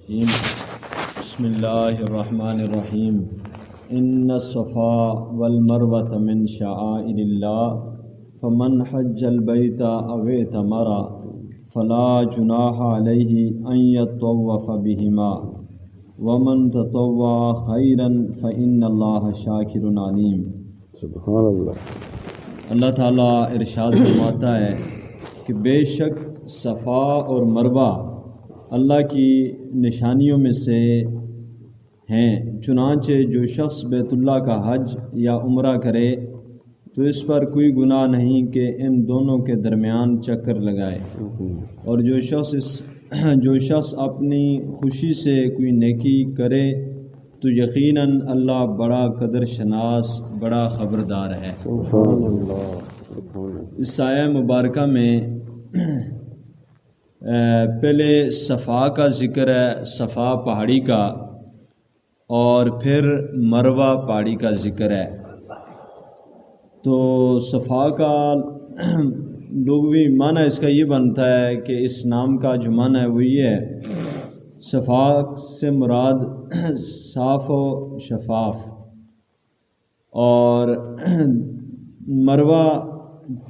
بسم اللہ الرحمن الرحیم ان الصفا والمروة من شعائر اللہ فمن حج البیت او اعتمر فلا جناح علیہ ان یطوف بہما ومن تطوع خیرا فإن اللہ شاکر علیم۔ سبحان اللہ۔ اللہ تعالیٰ ارشاد فرماتا ہے کہ بے شک صفا اور مروہ اللہ کی نشانیوں میں سے ہیں، چنانچہ جو شخص بیت اللہ کا حج یا عمرہ کرے تو اس پر کوئی گناہ نہیں کہ ان دونوں کے درمیان چکر لگائے، اور جو شخص اپنی خوشی سے کوئی نیکی کرے تو یقیناً اللہ بڑا قدر شناس، بڑا خبردار ہے۔ سبحان اللہ۔ اس آیہ مبارکہ میں پہلے صفا کا ذکر ہے، صفا پہاڑی کا، اور پھر مروہ پہاڑی کا ذکر ہے۔ تو صفا کا لغوی معنی اس کا یہ بنتا ہے کہ اس نام کا جو معنی ہے وہ یہ ہے، صفا سے مراد صاف و شفاف، اور مروہ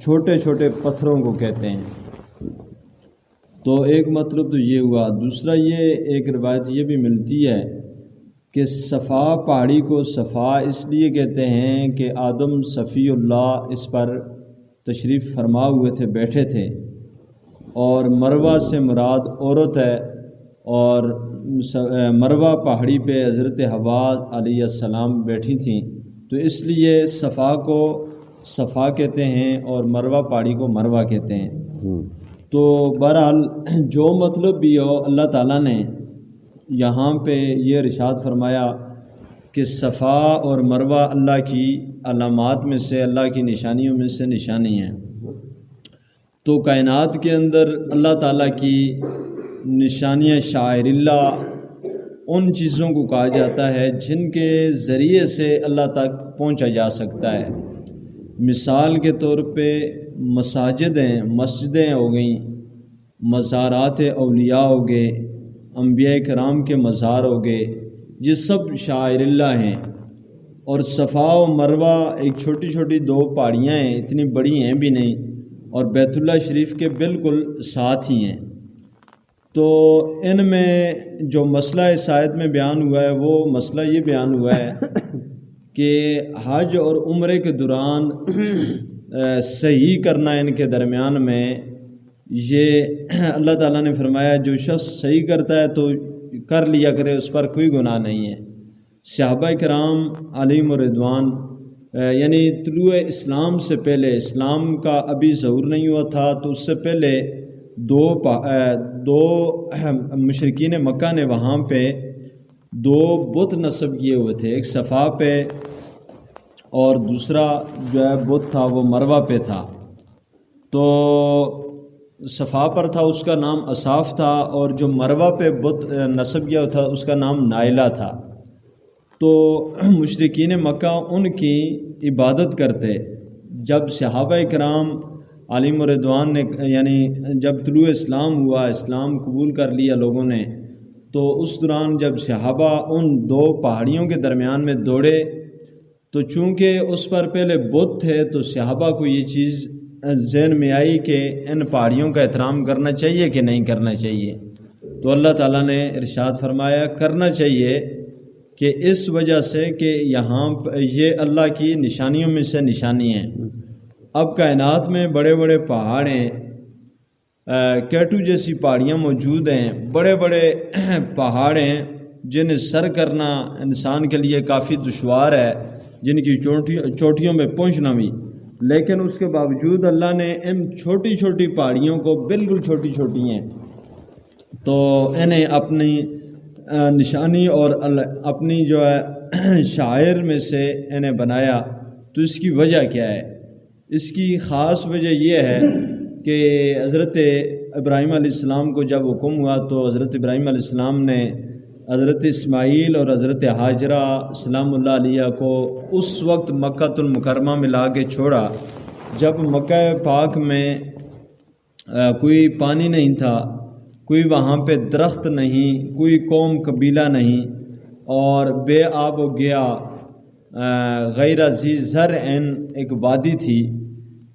چھوٹے چھوٹے پتھروں کو کہتے ہیں۔ تو ایک مطلب تو یہ ہوا، دوسرا یہ ایک روایت یہ بھی ملتی ہے کہ صفا پہاڑی کو صفا اس لیے کہتے ہیں کہ آدم صفی اللہ اس پر تشریف فرما ہوئے تھے، بیٹھے تھے، اور مروہ سے مراد عورت ہے، اور مروہ پہاڑی پہ حضرت حوا علیہ السلام بیٹھی تھیں، تو اس لیے صفا کو صفا کہتے ہیں اور مروہ پہاڑی کو مروہ کہتے ہیں۔ تو بہرحال جو مطلب بھی ہو، اللہ تعالیٰ نے یہاں پہ یہ ارشاد فرمایا کہ صفا اور مروہ اللہ کی علامات میں سے، اللہ کی نشانیوں میں سے نشانی ہیں۔ تو کائنات کے اندر اللہ تعالیٰ کی نشانیاں شاعر اللہ ان چیزوں کو کہا جاتا ہے جن کے ذریعے سے اللہ تک پہنچا جا سکتا ہے۔ مثال کے طور پہ مسجدیں ہو گئیں، مزارات اولیاء ہو گئے، انبیاء کرام کے مزار ہو گئے، یہ سب شاعر اللہ ہیں۔ اور صفا و مروہ ایک چھوٹی چھوٹی دو پہاڑیاں ہیں، اتنی بڑی ہیں بھی نہیں، اور بیت اللہ شریف کے بالکل ساتھ ہی ہیں۔ تو ان میں جو مسئلہ اس آیت میں بیان ہوا ہے وہ مسئلہ یہ بیان ہوا ہے کہ حج اور عمرے کے دوران صحیح کرنا ان کے درمیان میں، یہ اللہ تعالیٰ نے فرمایا جو شخص صحیح کرتا ہے تو کر لیا کرے، اس پر کوئی گناہ نہیں ہے۔ صحابہ کرام علیہم رضوان، یعنی طلوع اسلام سے پہلے، اسلام کا ابھی ظہور نہیں ہوا تھا، تو اس سے پہلے دو مشرکین مکہ نے وہاں پہ دو بت نصب کیے ہوئے تھے، ایک صفا پہ اور دوسرا جو ہے بت تھا وہ مروہ پہ تھا۔ تو صفا پر تھا اس کا نام اصاف تھا، اور جو مروہ پہ بت نصب کیا تھا اس کا نام نائلہ تھا۔ تو مشرکین مکہ ان کی عبادت کرتے۔ جب صحابہ کرام علیہم رضوان نے، یعنی جب طلوع اسلام ہوا، اسلام قبول کر لیا لوگوں نے، تو اس دوران جب صحابہ ان دو پہاڑیوں کے درمیان میں دوڑے، تو چونکہ اس پر پہلے بت تھے تو صحابہ کو یہ چیز ذہن میں آئی کہ ان پہاڑیوں کا احترام کرنا چاہیے کہ نہیں کرنا چاہیے۔ تو اللہ تعالیٰ نے ارشاد فرمایا کرنا چاہیے، کہ اس وجہ سے کہ یہاں یہ اللہ کی نشانیوں میں سے نشانی ہے۔ اب کائنات میں بڑے بڑے پہاڑ ہیں، کیٹو جیسی پہاڑیاں موجود ہیں، بڑے بڑے پہاڑ ہیں جنہیں سر کرنا انسان کے لیے کافی دشوار ہے، جن کی چوٹیوں میں پہنچنا بھی، لیکن اس کے باوجود اللہ نے ان چھوٹی چھوٹی پہاڑیوں کو، بالکل چھوٹی چھوٹی ہیں، تو انہیں اپنی نشانی اور اپنی جو ہے شاعر میں سے انہیں بنایا۔ تو اس کی وجہ کیا ہے؟ اس کی خاص وجہ یہ ہے کہ حضرت ابراہیم علیہ السلام کو جب حکم ہوا تو حضرت ابراہیم علیہ السلام نے حضرت اسماعیل اور حضرت ہاجرہ سلام اللہ علیہ کو اس وقت مکہ المکرمہ میں لا کے چھوڑا جب مکہ پاک میں کوئی پانی نہیں تھا، کوئی وہاں پہ درخت نہیں، کوئی قوم قبیلہ نہیں، اور بے آب و گیا غیر ذی زرع ایک وادی تھی۔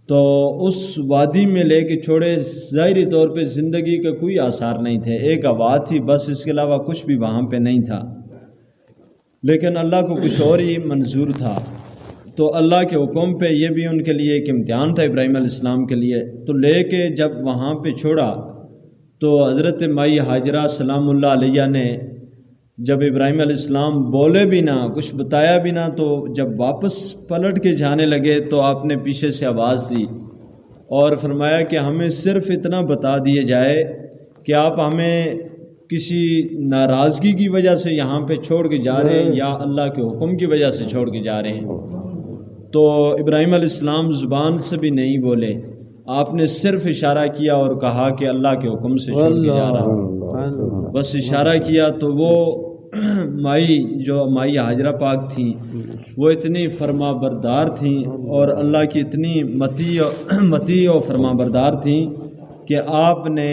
تو اس وادی میں لے کے چھوڑے ظاہری طور پہ زندگی کا کوئی آثار نہیں تھے، ایک ہوا تھی بس، اس کے علاوہ کچھ بھی وہاں پہ نہیں تھا۔ لیکن اللہ کو کچھ اور ہی منظور تھا، تو اللہ کے حکم پہ یہ بھی ان کے لیے ایک امتحان تھا ابراہیم علیہ السلام کے لیے۔ تو لے کے جب وہاں پہ چھوڑا تو حضرت مائی ہاجرہ سلام اللہ علیہ نے جب ابراہیم علیہ السلام بولے بھی نہ، کچھ بتایا بھی نہ، تو جب واپس پلٹ کے جانے لگے تو آپ نے پیچھے سے آواز دی اور فرمایا کہ ہمیں صرف اتنا بتا دیا جائے کہ آپ ہمیں کسی ناراضگی کی وجہ سے یہاں پہ چھوڑ کے جا رہے ہیں یا اللہ کے حکم کی وجہ سے چھوڑ کے جا رہے ہیں۔ تو ابراہیم علیہ السلام زبان سے بھی نہیں بولے، آپ نے صرف اشارہ کیا اور کہا کہ اللہ کے حکم سے چھوڑ کے جا رہا ہوں، بس اشارہ کیا۔ تو وہ مائی ہاجرہ پاک تھیں، وہ اتنی فرما بردار تھیں اور اللہ کی اتنی مطیع و فرما بردار تھیں کہ آپ نے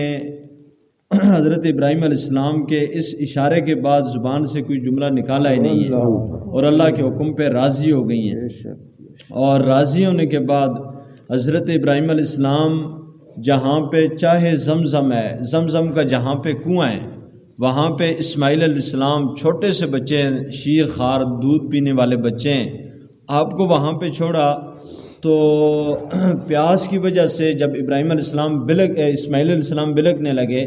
حضرت ابراہیم علیہ السلام کے اس اشارے کے بعد زبان سے کوئی جملہ نکالا ہی نہیں ہے، اور اللہ کے حکم پہ راضی ہو گئی ہیں۔ اور راضی ہونے کے بعد حضرت ابراہیم علیہ السلام جہاں پہ چاہے زمزم ہے، زمزم کا جہاں پہ کنواں ہے، وہاں پہ اسماعیل علیہ السلام چھوٹے سے بچے ہیں، شیر خوار دودھ پینے والے بچے ہیں، آپ کو وہاں پہ چھوڑا۔ تو پیاس کی وجہ سے جب ابراہیم علیہ السلام اسماعیل علیہ السلام بلکنے لگے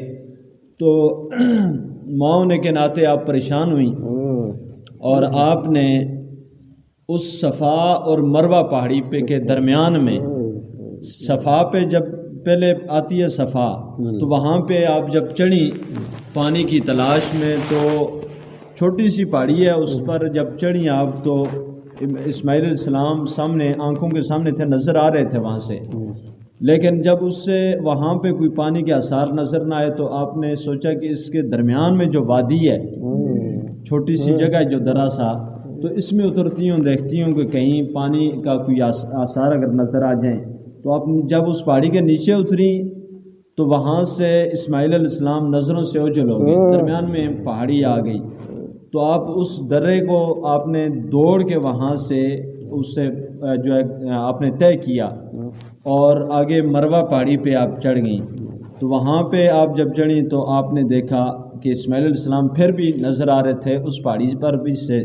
تو ماں ہونے کے ناطے آپ پریشان ہوئیں، اور آپ نے اس صفا اور مروہ پہاڑی پہ کے درمیان میں، صفا پہ جب پہلے آتی ہے صفا، تو وہاں پہ آپ جب چڑھی پانی کی تلاش میں، تو چھوٹی سی پہاڑی ہے، اس پر جب چڑھی آپ تو اسماعیل علیہ السلام سامنے، آنکھوں کے سامنے تھے، نظر آ رہے تھے وہاں سے، لیکن جب اس سے وہاں پہ کوئی پانی کے آثار نظر نہ آئے تو آپ نے سوچا کہ اس کے درمیان میں جو وادی ہے، چھوٹی سی جگہ جو درا سا، تو اس میں اترتی ہوں، دیکھتی ہوں کہ کہیں پانی کا کوئی آثار اگر نظر آ جائیں۔ تو آپ جب اس پہاڑی کے نیچے اتری تو وہاں سے اسماعیل علیہ السلام نظروں سے اوجھل ہو گئے، درمیان میں پہاڑی آ گئی، تو آپ اس درے کو آپ نے دوڑ کے وہاں سے اس سے جو ہے آپ نے طے کیا، اور آگے مروہ پہاڑی پہ آپ چڑھ گئیں۔ تو وہاں پہ آپ جب چڑھیں تو آپ نے دیکھا کہ اسماعیل علیہ السلام پھر بھی نظر آ رہے تھے اس پہاڑی پر بھی سے۔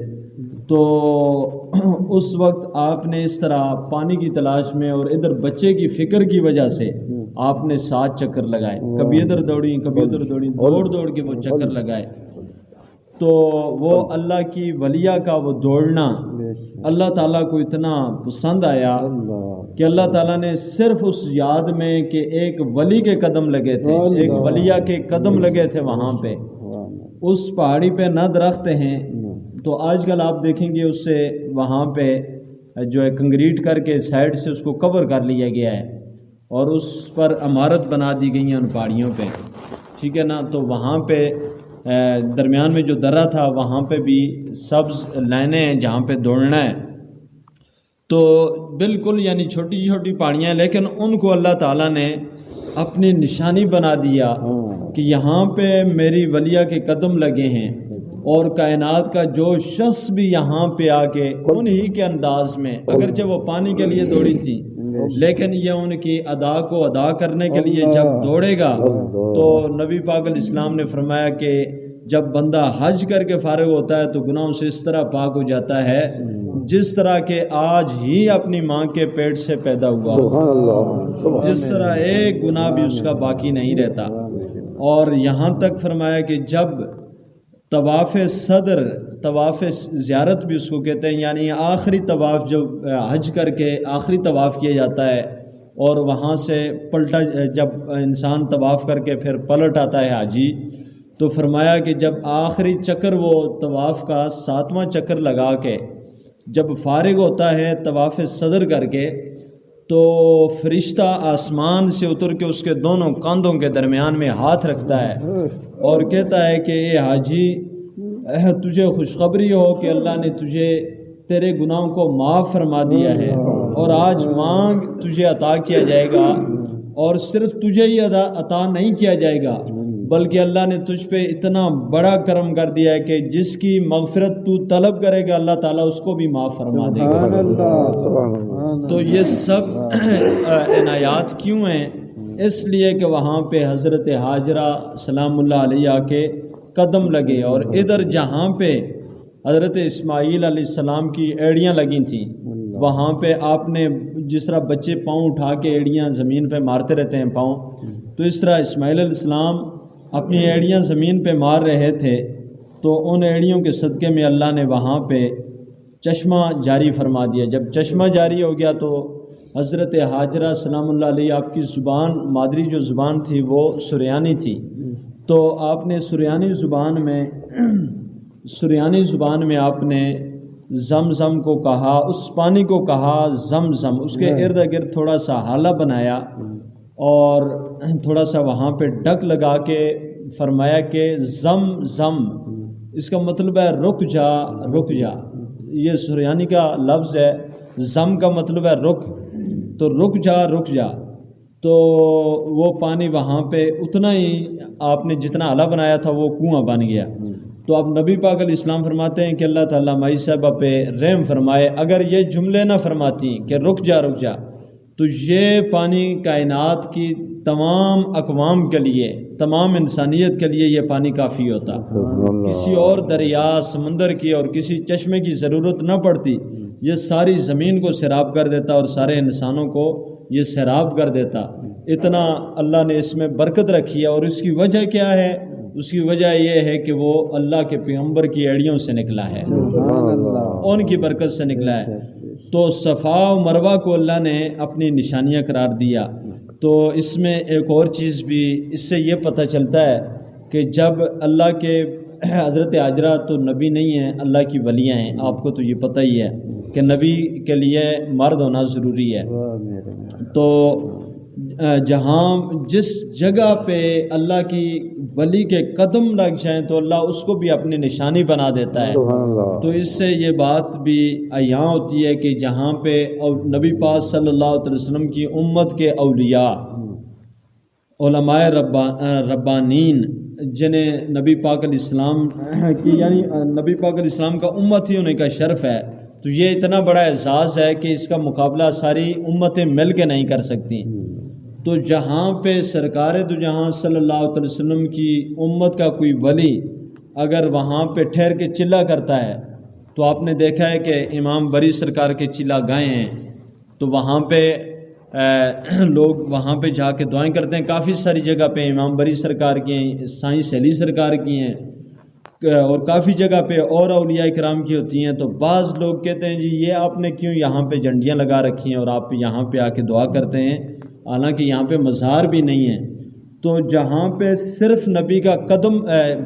تو اس وقت آپ نے اس طرح پانی کی تلاش میں اور ادھر بچے کی فکر کی وجہ سے آپ نے 7 چکر لگائے، کبھی ادھر دوڑی کبھی ادھر دوڑی، دوڑ کے وہ چکر لگائے۔ تو وہ اللہ کی ولیہ کا وہ دوڑنا اللہ تعالیٰ کو اتنا پسند آیا کہ اللہ تعالیٰ نے صرف اس یاد میں کہ ایک ولی کے قدم لگے تھے، ایک ولیہ کے قدم لگے تھے وہاں پہ، اس پہاڑی پہ نہ درخت ہیں، تو آج کل آپ دیکھیں گے اس سے وہاں پہ جو ہے کنکریٹ کر کے سائڈ سے اس کو کور کر لیا گیا ہے اور اس پر عمارت بنا دی گئی ہیں ان پہاڑیوں پہ، ٹھیک ہے نا۔ تو وہاں پہ درمیان میں جو درہ تھا وہاں پہ بھی سبز لائنیں ہیں جہاں پہ دوڑنا ہے، تو بالکل یعنی چھوٹی چھوٹی پہاڑیاں ہیں، لیکن ان کو اللہ تعالیٰ نے اپنی نشانی بنا دیا کہ یہاں پہ میری ولیہ کے قدم لگے ہیں، اور کائنات کا جو شخص بھی یہاں پہ آ کے انہی کے انداز میں، اگرچہ وہ پانی کے لیے دوڑی تھی لیکن یہ ان کی ادا کو ادا کرنے کے لیے جب دوڑے گا، تو نبی پاک علیہ السلام نے فرمایا کہ جب بندہ حج کر کے فارغ ہوتا ہے تو گناہوں سے اس طرح پاک ہو جاتا ہے جس طرح کہ آج ہی اپنی ماں کے پیٹ سے پیدا ہوا، اس طرح ایک گناہ بھی اس کا باقی نہیں رہتا۔ اور یہاں تک فرمایا کہ جب طواف صدر، طواف زیارت بھی اس کو کہتے ہیں، یعنی آخری طواف جو حج کر کے آخری طواف کیا جاتا ہے، اور وہاں سے پلٹا، جب انسان طواف کر کے پھر پلٹ آتا ہے حاجی، تو فرمایا کہ جب آخری چکر وہ طواف کا 7واں چکر لگا کے جب فارغ ہوتا ہے طواف صدر کر کے، تو فرشتہ آسمان سے اتر کے اس کے دونوں کاندھوں کے درمیان میں ہاتھ رکھتا ہے اور کہتا ہے کہ اے حاجی، تجھے خوشخبری ہو کہ اللہ نے تجھے تیرے گناہوں کو معاف فرما دیا ہے، اور آج مانگ تجھے عطا کیا جائے گا، اور صرف تجھے ہی عطا نہیں کیا جائے گا بلکہ اللہ نے تجھ پہ اتنا بڑا کرم کر دیا ہے کہ جس کی مغفرت تو طلب کرے گا اللہ تعالیٰ اس کو بھی معاف فرما دے گا۔ سبحان اللہ۔ تو یہ سب عنایات کیوں ہیں؟ اس لیے کہ وہاں پہ حضرت حاجرہ سلام اللہ علیہ کے قدم لگے، اور ادھر جہاں پہ حضرت اسماعیل علیہ السلام کی ایڑیاں لگی تھیں وہاں پہ آپ نے جس طرح بچے پاؤں اٹھا کے ایڑیاں زمین پہ مارتے رہتے ہیں پاؤں، تو اس طرح اسماعیل علیہ السلام اپنی ایڑیاں زمین پہ مار رہے تھے، تو ان ایڑیوں کے صدقے میں اللہ نے وہاں پہ چشمہ جاری فرما دیا۔ جب چشمہ جاری ہو گیا تو حضرت حاجرہ سلام اللہ علیہ آپ کی زبان مادری جو زبان تھی وہ سریانی تھی، تو آپ نے سریانی زبان میں آپ نے زمزم کو کہا، اس پانی کو کہا زمزم، اس کے ارد گرد تھوڑا سا حالہ بنایا اور تھوڑا سا وہاں پہ ڈک لگا کے فرمایا کہ زم زم، اس کا مطلب ہے رک جا رک جا۔ یہ سریانی کا لفظ ہے، زم کا مطلب ہے رک، تو رک جا رک جا۔ تو وہ پانی وہاں پہ اتنا ہی آپ نے جتنا حالہ بنایا تھا وہ کنواں بن گیا۔ تو اب نبی پاک علیہ السلام فرماتے ہیں کہ اللہ تعالیٰ مائی صاحبہ پہ رحم فرمائے، اگر یہ جملے نہ فرماتی کہ رک جا رک جا، تو یہ پانی کائنات کی تمام اقوام کے لیے، تمام انسانیت کے لیے یہ پانی کافی ہوتا، کسی اور دریا سمندر کی اور کسی چشمے کی ضرورت نہ پڑتی، یہ ساری زمین کو سیراب کر دیتا اور سارے انسانوں کو یہ سیراب کر دیتا۔ اتنا اللہ نے اس میں برکت رکھی ہے، اور اس کی وجہ کیا ہے؟ اس کی وجہ یہ ہے کہ وہ اللہ کے پیغمبر کی ایڑیوں سے نکلا ہے، ان کی برکت سے نکلا ہے۔ تو صفا و مروہ کو اللہ نے اپنی نشانیاں قرار دیا۔ تو اس میں ایک اور چیز بھی اس سے یہ پتہ چلتا ہے کہ جب اللہ کے حضرت حاجرہ تو نبی نہیں ہیں، اللہ کی ولیاں ہیں، آپ کو تو یہ پتہ ہی ہے کہ نبی کے لیے مرد ہونا ضروری ہے۔ تو جہاں جس جگہ پہ اللہ کی ولی کے قدم لگ جائیں تو اللہ اس کو بھی اپنی نشانی بنا دیتا ہے۔ تو اس سے یہ بات بھی عیاں ہوتی ہے کہ جہاں پہ نبی پاک صلی اللہ علیہ وسلم کی امت کے اولیاء، علماء ربانین، جنہیں نبی پاک علیہ السلام کی یعنی نبی پاک علیہ السلام کا امت ہی ہونے کا شرف ہے، تو یہ اتنا بڑا اعزاز ہے کہ اس کا مقابلہ ساری امتیں مل کے نہیں کر سکتی۔ تو جہاں پہ سرکار دو جہاں صلی اللہ علیہ وسلم کی امت کا کوئی ولی اگر وہاں پہ ٹھہر کے چلا کرتا ہے، تو آپ نے دیکھا ہے کہ امام بری سرکار کے چلا گائے ہیں، تو وہاں پہ لوگ وہاں پہ جا کے دعائیں کرتے ہیں۔ کافی ساری جگہ پہ امام بری سرکار کی ہیں، سائیں سیلی سرکار کی ہیں، اور کافی جگہ پہ اور اولیاء کرام کی ہوتی ہیں۔ تو بعض لوگ کہتے ہیں جی یہ آپ نے کیوں یہاں پہ جھنڈیاں لگا رکھی ہیں اور آپ یہاں پہ آ کے دعا کرتے ہیں، حالانکہ یہاں پہ مزار بھی نہیں ہے۔ تو جہاں پہ صرف نبی کا قدم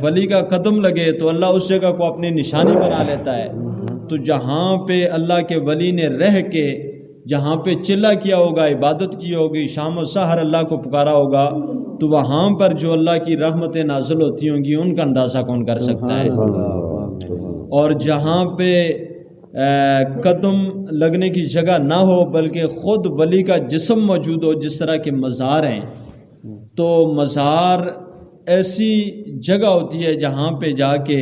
ولی کا قدم لگے تو اللہ اس جگہ کو اپنی نشانی بنا لیتا ہے۔ تو جہاں پہ اللہ کے ولی نے رہ کے جہاں پہ چلا کیا ہوگا، عبادت کی ہوگی، شام و سحر اللہ کو پکارا ہوگا، تو وہاں پر جو اللہ کی رحمتیں نازل ہوتی ہوں گی ان کا اندازہ کون کر سکتا ہے۔ اور جہاں پہ قدم لگنے کی جگہ نہ ہو بلکہ خود ولی کا جسم موجود ہو، جس طرح کے مزار ہیں، تو مزار ایسی جگہ ہوتی ہے جہاں پہ جا کے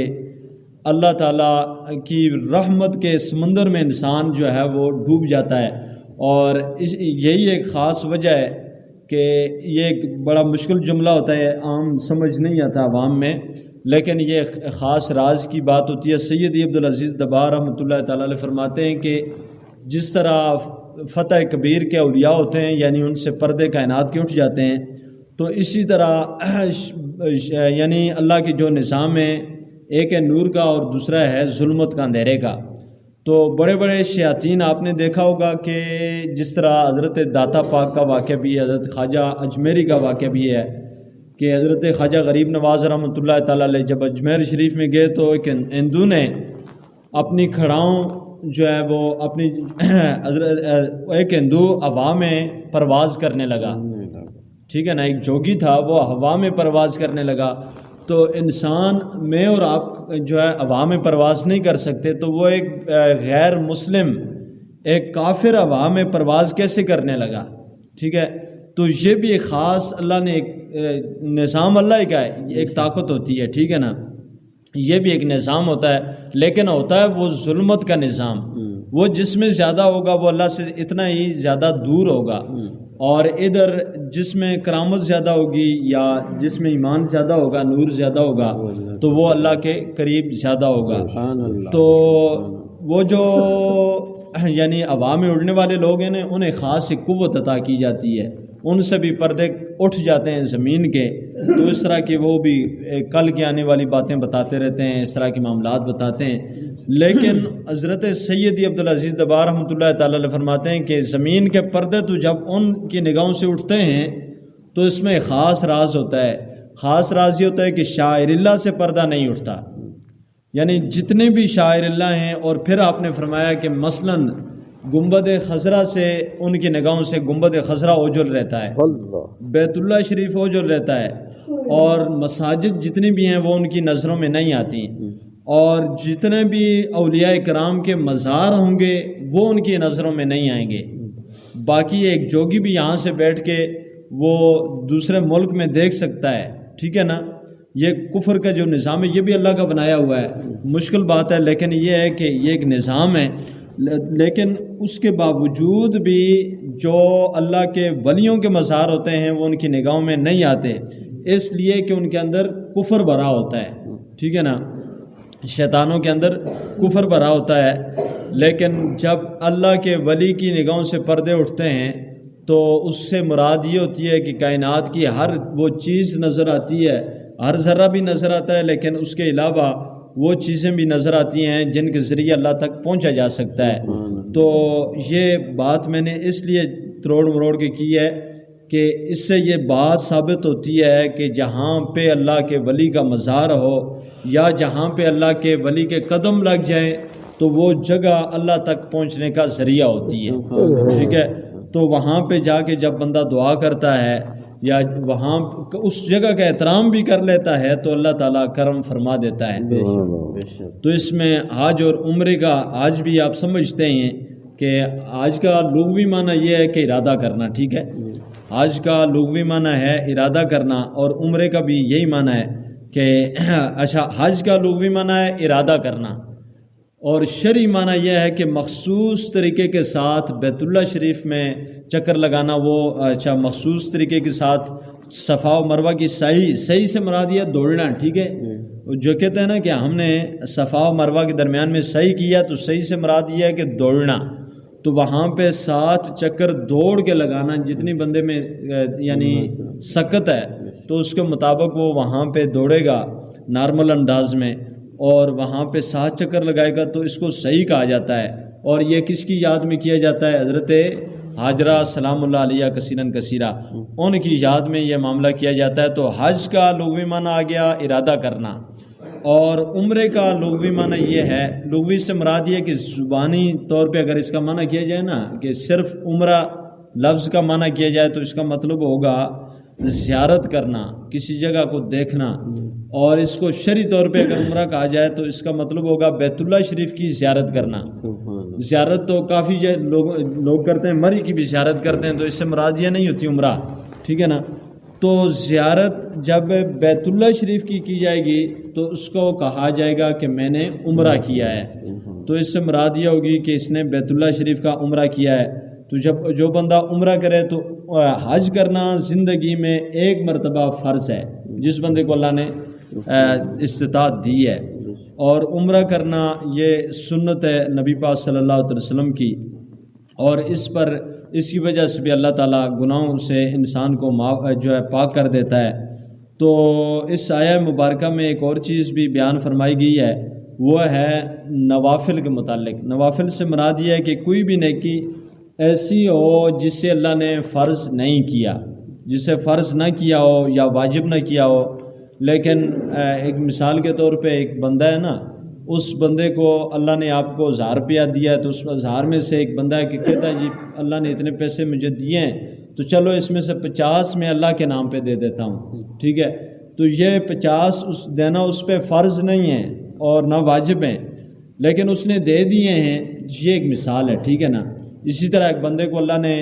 اللہ تعالیٰ کی رحمت کے سمندر میں انسان جو ہے وہ ڈوب جاتا ہے۔ اور یہی ایک خاص وجہ ہے کہ یہ ایک بڑا مشکل جملہ ہوتا ہے، عام سمجھ نہیں آتا عوام میں، لیکن یہ خاص راز کی بات ہوتی ہے۔ سیدی عبدالعزیز دبار رحمۃ اللہ تعالیٰ علیہ فرماتے ہیں کہ جس طرح فتح کبیر کے اولیاء ہوتے ہیں، یعنی ان سے پردے کائنات کے اٹھ جاتے ہیں، تو اسی طرح یعنی اللہ کی جو نظام ہے، ایک ہے نور کا اور دوسرا ہے ظلمت کا، اندھیرے کا۔ تو بڑے بڑے شیاطین آپ نے دیکھا ہوگا کہ جس طرح حضرت داتا پاک کا واقعہ بھی ہے، حضرت خواجہ اجمیری کا واقعہ بھی ہے کہ حضرت خواجہ غریب نواز رحمۃ اللہ تعالیٰ علیہ جب اجمیر شریف میں گئے تو ایک ہندو نے اپنی کھڑاؤں جو ہے وہ اپنی ایک ہندو ہوا میں پرواز کرنے لگا، ٹھیک ہے نا، ایک جوگی تھا وہ ہوا میں پرواز کرنے لگا۔ تو انسان میں اور آپ جو ہے ہوا میں پرواز نہیں کر سکتے، تو وہ ایک غیر مسلم ایک کافر ہوا میں پرواز کیسے کرنے لگا، ٹھیک ہے۔ تو یہ بھی ایک خاص اللہ نے ایک نظام اللہ کا ہے، ایک طاقت ہوتی ہے، ٹھیک ہے نا، یہ بھی ایک نظام ہوتا ہے، لیکن ہوتا ہے وہ ظلمت کا نظام، وہ جس میں زیادہ ہوگا وہ اللہ سے اتنا ہی زیادہ دور ہوگا، اور ادھر جس میں کرامت زیادہ ہوگی یا جس میں ایمان زیادہ ہوگا، نور زیادہ ہوگا، تو وہ اللہ کے قریب زیادہ ہوگا۔ تو وہ جو یعنی ہوا میں اڑنے والے لوگ ہیں انہیں خاص ایک قوت عطا کی جاتی ہے، ان سے بھی پردے اٹھ جاتے ہیں زمین کے، تو اس طرح کے وہ بھی کل کی آنے والی باتیں بتاتے رہتے ہیں، اس طرح کے معاملات بتاتے ہیں۔ لیکن حضرت سیدی عبدالعزیز دبار رحمۃ اللہ تعالی علیہ فرماتے ہیں کہ زمین کے پردے تو جب ان کی نگاہوں سے اٹھتے ہیں تو اس میں خاص راز ہوتا ہے، خاص راز یہ ہوتا ہے کہ شاعر اللہ سے پردہ نہیں اٹھتا، یعنی جتنے بھی شاعر اللہ ہیں، اور پھر آپ نے فرمایا کہ مثلاً گنبد خضرا سے ان کی نگاہوں سے گنبد خضرا اوجل رہتا ہے، بیت اللہ شریف اوجل رہتا ہے، اور مساجد جتنی بھی ہیں وہ ان کی نظروں میں نہیں آتی، اور جتنے بھی اولیاء کرام کے مزار ہوں گے وہ ان کی نظروں میں نہیں آئیں گے۔ باقی ایک جوگی بھی یہاں سے بیٹھ کے وہ دوسرے ملک میں دیکھ سکتا ہے، ٹھیک ہے نا، یہ کفر کا جو نظام ہے یہ بھی اللہ کا بنایا ہوا ہے، مشکل بات ہے، لیکن یہ ہے کہ یہ ایک نظام ہے، لیکن اس کے باوجود بھی جو اللہ کے ولیوں کے مزار ہوتے ہیں وہ ان کی نگاہوں میں نہیں آتے، اس لیے کہ ان کے اندر کفر بھرا ہوتا ہے، ٹھیک ہے نا، شیطانوں کے اندر کفر بھرا ہوتا ہے۔ لیکن جب اللہ کے ولی کی نگاہوں سے پردے اٹھتے ہیں تو اس سے مراد یہ ہوتی ہے کہ کائنات کی ہر وہ چیز نظر آتی ہے، ہر ذرہ بھی نظر آتا ہے، لیکن اس کے علاوہ وہ چیزیں بھی نظر آتی ہیں جن کے ذریعے اللہ تک پہنچا جا سکتا ہے۔ تو یہ بات میں نے اس لیے تروڑ مروڑ کے کی ہے کہ اس سے یہ بات ثابت ہوتی ہے کہ جہاں پہ اللہ کے ولی کا مزار ہو یا جہاں پہ اللہ کے ولی کے قدم لگ جائیں تو وہ جگہ اللہ تک پہنچنے کا ذریعہ ہوتی ہے، ٹھیک ہے، تو وہاں پہ جا کے جب بندہ دعا کرتا ہے یا وہاں اس جگہ کا احترام بھی کر لیتا ہے تو اللہ تعالیٰ کرم فرما دیتا ہے۔ تو اس میں حج اور عمرے کا آج بھی آپ سمجھتے ہیں کہ آج کا لغوی معنی یہ ہے کہ ارادہ کرنا، ٹھیک ہے، آج کا لغوی معنی ہے ارادہ کرنا، اور عمرے کا بھی یہی معنی ہے کہ اچھا حج کا لغوی معنی ہے ارادہ کرنا، اور شرعی معنی یہ ہے کہ مخصوص طریقے کے ساتھ بیت اللہ شریف میں چکر لگانا، وہ اچھا مخصوص طریقے کے ساتھ صفا و مروہ کی صحیح سے مراد یہ دوڑنا، ٹھیک ہے، جو کہتے ہیں نا کہ ہم نے صفا و مروہ کے درمیان میں صحیح کیا تو صحیح سے مراد یہ ہے کہ دوڑنا، تو وہاں پہ 7 چکر دوڑ کے لگانا، جتنی بندے میں یعنی سکت ہے تو اس کے مطابق وہ وہاں پہ دوڑے گا نارمل انداز میں، اور وہاں پہ 7 چکر لگائے گا تو اس کو صحیح کہا جاتا ہے۔ اور یہ کس کی یاد میں کیا جاتا ہے؟ حضرت حاجرہ سلام اللہ علیہ کثیرن کثیرہ، ان کی یاد میں یہ معاملہ کیا جاتا ہے۔ تو حج کا لغوی معنی آ گیا ارادہ کرنا، اور عمرے کا لغوی معنی یہ ہے، لغوی سے مراد یہ کہ زبانی طور پہ اگر اس کا معنی کیا جائے نا کہ صرف عمرہ لفظ کا معنی کیا جائے تو اس کا مطلب ہوگا زیارت کرنا، کسی جگہ کو دیکھنا، اور اس کو شرعی طور پہ اگر عمرہ کہا جائے تو اس کا مطلب ہوگا بیت اللہ شریف کی زیارت کرنا۔ زیارت تو کافی لوگ کرتے ہیں، مری کی بھی زیارت کرتے ہیں، تو اس سے مراد یہ نہیں ہوتی عمرہ، ٹھیک ہے نا۔ تو زیارت جب بیت اللہ شریف کی جائے گی تو اس کو کہا جائے گا کہ میں نے عمرہ کیا ہے، تو اس سے مراد یہ ہوگی کہ اس نے بیت اللہ شریف کا عمرہ کیا ہے۔ تو جب جو بندہ عمرہ کرے تو حج کرنا زندگی میں ایک مرتبہ فرض ہے، جس بندے کو اللہ نے استطاعت دی ہے، اور عمرہ کرنا یہ سنت ہے نبی پاک صلی اللہ علیہ وسلم کی، اور اس کی وجہ سے بھی اللہ تعالیٰ گناہوں سے انسان کو جو ہے پاک کر دیتا ہے۔ تو اس آیہ مبارکہ میں ایک اور چیز بھی بیان فرمائی گئی ہے، وہ ہے نوافل کے متعلق۔ نوافل سے مراد یہ ہے کہ کوئی بھی نیکی ایسی ہو جسے اللہ نے فرض نہیں کیا، جسے فرض نہ کیا ہو یا واجب نہ کیا ہو، لیکن ایک مثال کے طور پہ ایک بندہ ہے نا، اس بندے کو اللہ نے آپ کو 1000 روپیہ دیا ہے، تو اس 1000 میں سے ایک بندہ ہے کہ کہتا ہے جی اللہ نے اتنے پیسے مجھے دیے ہیں تو چلو اس میں سے 50 میں اللہ کے نام پہ دے دیتا ہوں، ٹھیک ہے، تو یہ 50 دینا اس پہ فرض نہیں ہے اور نہ واجب ہے، لیکن اس نے دے دیے ہیں، یہ ایک مثال ہے، ٹھیک ہے نا۔ اسی طرح ایک بندے کو اللہ نے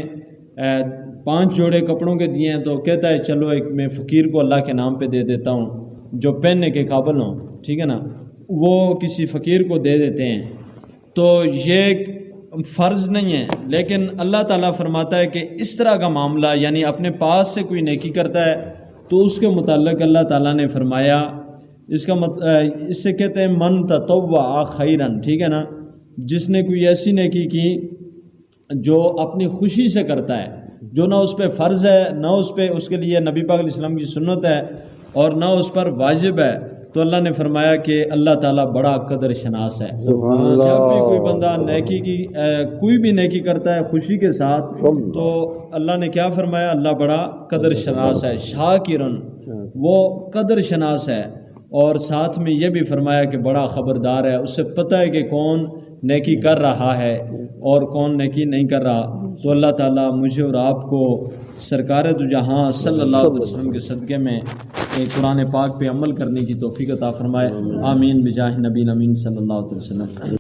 5 جوڑے کپڑوں کے دیے ہیں تو کہتا ہے چلو ایک میں فقیر کو اللہ کے نام پہ دے دیتا ہوں جو پہننے کے قابل ہوں، ٹھیک ہے نا، وہ کسی فقیر کو دے دیتے ہیں۔ تو یہ فرض نہیں ہے، لیکن اللہ تعالیٰ فرماتا ہے کہ اس طرح کا معاملہ یعنی اپنے پاس سے کوئی نیکی کرتا ہے تو اس کے متعلق اللہ تعالیٰ نے فرمایا اس سے کہتے ہیں من تطوع خیرن، ٹھیک ہے نا، جس نے کوئی ایسی نیکی کی جو اپنی خوشی سے کرتا ہے، جو نہ اس پہ فرض ہے، نہ اس پہ اس کے لیے نبی پاک علیہ السلام کی سنت ہے اور نہ اس پر واجب ہے، تو اللہ نے فرمایا کہ اللہ تعالیٰ بڑا قدر شناس ہے۔ جب بھی کوئی بندہ نیکی کی کوئی بھی نیکی کرتا ہے خوشی کے ساتھ تو اللہ نے کیا فرمایا؟ اللہ بڑا قدر شناس ہے، شاکرن، وہ قدر شناس ہے، اور ساتھ میں یہ بھی فرمایا کہ بڑا خبردار ہے، اس سے پتہ ہے کہ کون نیکی کر رہا ہے اور کون نیکی نہیں کر رہا۔ تو اللہ تعالیٰ مجھے اور آپ کو سرکار دو جہاں صلی اللہ علیہ وسلم کے صدقے میں قرآن پاک پہ عمل کرنے کی توفیق عطا فرمائے، آمین بجاہ نبی امین صلی اللہ علیہ وسلم۔